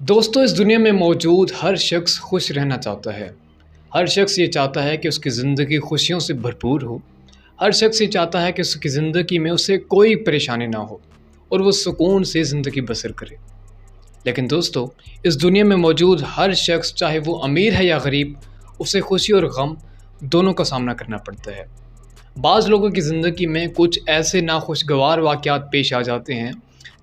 दोस्तों, इस दुनिया में मौजूद हर शख्स खुश रहना चाहता है। हर शख्स ये चाहता है कि उसकी ज़िंदगी खुशियों से भरपूर हो। हर शख्स ये चाहता है कि उसकी ज़िंदगी में उसे कोई परेशानी ना हो और वो सुकून से ज़िंदगी बसर करे। लेकिन दोस्तों, इस दुनिया में मौजूद हर शख्स, चाहे वो अमीर है या गरीब, उसे खुशी और गम दोनों का सामना करना पड़ता है। बाज़ लोगों की ज़िंदगी में कुछ ऐसे नाखुशगवार वाक़यात पेश आ जाते हैं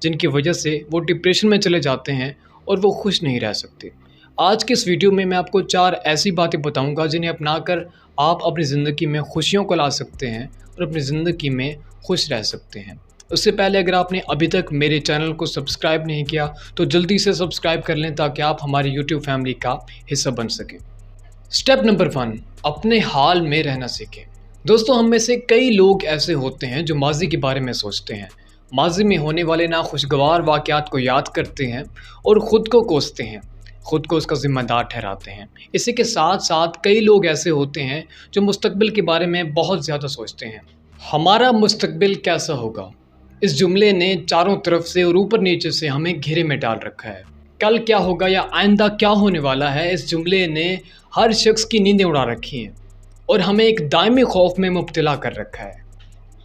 जिनकी वजह से वो डिप्रेशन में चले जाते हैं और वो खुश नहीं रह सकते। आज के इस वीडियो में मैं आपको 4 ऐसी बातें बताऊंगा जिन्हें अपनाकर आप अपनी ज़िंदगी में खुशियों को ला सकते हैं और अपनी ज़िंदगी में खुश रह सकते हैं। उससे पहले अगर आपने अभी तक मेरे चैनल को सब्सक्राइब नहीं किया तो जल्दी से सब्सक्राइब कर लें ताकि आप हमारी यूट्यूब फैमिली का हिस्सा बन सकें। स्टेप नंबर 1, अपने हाल में रहना सीखें। दोस्तों, हम में से कई लोग ऐसे होते हैं जो माजी के बारे में सोचते हैं, माजी में होने वाले नाखुशगवार वाक़यात को याद करते हैं और ख़ुद को कोसते हैं, ख़ुद को उसका ज़िम्मेदार ठहराते हैं। इसी के साथ साथ कई लोग ऐसे होते हैं जो मुस्तक़बिल के बारे में बहुत ज़्यादा सोचते हैं। हमारा मुस्तक़बिल कैसा होगा, इस जुमले ने चारों तरफ से और ऊपर नीचे से हमें घेरे में डाल रखा है। कल क्या होगा या आइंदा क्या होने वाला है, इस जुमले ने हर शख्स की नींदें उड़ा रखी हैं और हमें एक दायमी खौफ में मुब्तला कर रखा है।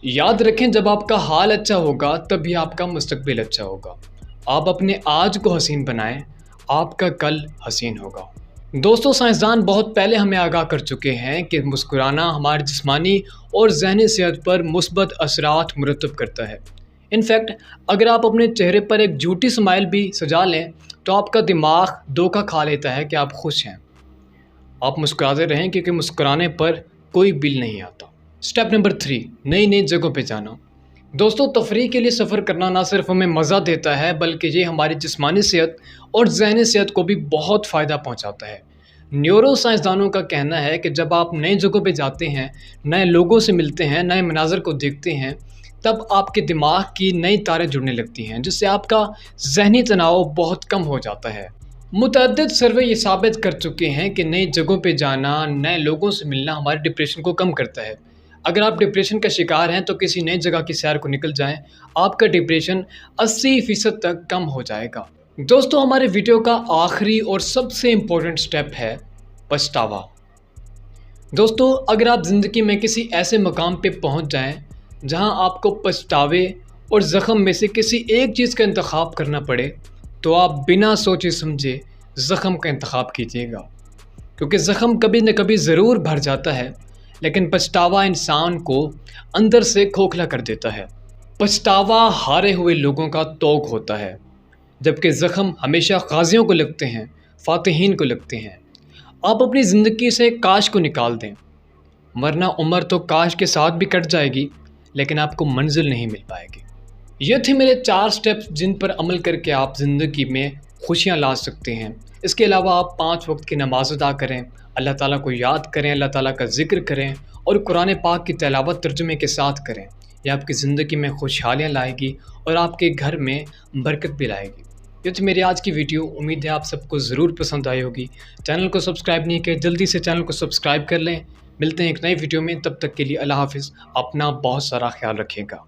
याद रखें, जब आपका हाल अच्छा होगा तभी आपका मुस्तक़बिल अच्छा होगा। आप अपने आज को हसीन बनाएं, आपका कल हसीन होगा। दोस्तों, साइंसदान बहुत पहले हमें आगाह कर चुके हैं कि मुस्कुराना हमारी जिस्मानी और ज़हनी सेहत पर मुस्बत असरात मुरतब करता है। इनफैक्ट, अगर आप अपने चेहरे पर एक झूठी स्माइल भी सजा लें तो आपका दिमाग धोखा खा लेता है कि आप खुश हैं। आप मुस्कुराते रहें क्योंकि मुस्कुराने पर कोई बिल नहीं आता। स्टेप नंबर 3, नई नई जगहों पे जाना। दोस्तों, तफरीह के लिए सफ़र करना ना सिर्फ हमें मज़ा देता है बल्कि ये हमारी जिस्मानी सेहत और ज़हनी सेहत को भी बहुत फ़ायदा पहुंचाता है। न्यूरो साइंसदानों का कहना है कि जब आप नई जगहों पे जाते हैं, नए लोगों से मिलते हैं, नए मनाज़र को देखते हैं, तब आपके दिमाग की नई तारें जुड़ने लगती हैं जिससे आपका ज़हनी तनाव बहुत कम हो जाता है। मुतअद्दिद सर्वे ये साबित कर चुके हैं कि नई जगहों पे जाना, नए लोगों से मिलना हमारे डिप्रेशन को कम करता है। अगर आप डिप्रेशन का शिकार हैं तो किसी नई जगह की सैर को निकल जाएं, आपका डिप्रेशन 80% तक कम हो जाएगा। दोस्तों, हमारे वीडियो का आखिरी और सबसे इम्पोर्टेंट स्टेप है पछतावा। दोस्तों, अगर आप ज़िंदगी में किसी ऐसे मकाम पे पहुंच जाएं जहां आपको पछतावे और ज़ख्म में से किसी एक चीज़ का इंतखाब करना पड़े तो आप बिना सोचे समझे ज़ख्म का इंतखाब कीजिएगा, क्योंकि ज़ख्म कभी न कभी ज़रूर भर जाता है लेकिन पछतावा इंसान को अंदर से खोखला कर देता है। पछतावा हारे हुए लोगों का तोग होता है, जबकि ज़ख्म हमेशा गाज़ियों को लगते हैं, फ़ातिहीन को लगते हैं। आप अपनी ज़िंदगी से काश को निकाल दें, वरना उम्र तो काश के साथ भी कट जाएगी लेकिन आपको मंजिल नहीं मिल पाएगी। ये थे मेरे 4 स्टेप्स जिन पर अमल करके आप ज़िंदगी में खुशियाँ ला सकते हैं। इसके अलावा आप 5 वक्त की नमाज़ अदा करें, अल्लाह ताला को याद करें, अल्लाह ताला का ज़िक्र करें और कुरान पाक की तिलावत तर्जुमे के साथ करें। यह आपकी ज़िंदगी में खुशहालियाँ लाएगी और आपके घर में बरकत भी लाएगी। ये थी मेरी आज की वीडियो। उम्मीद है आप सबको ज़रूर पसंद आई होगी। चैनल को सब्सक्राइब नहीं किया, जल्दी से चैनल को सब्सक्राइब कर लें। मिलते हैं एक नई वीडियो में, तब तक के लिए अल्लाह हाफ़िज़। अपना बहुत सारा ख्याल रखिएगा।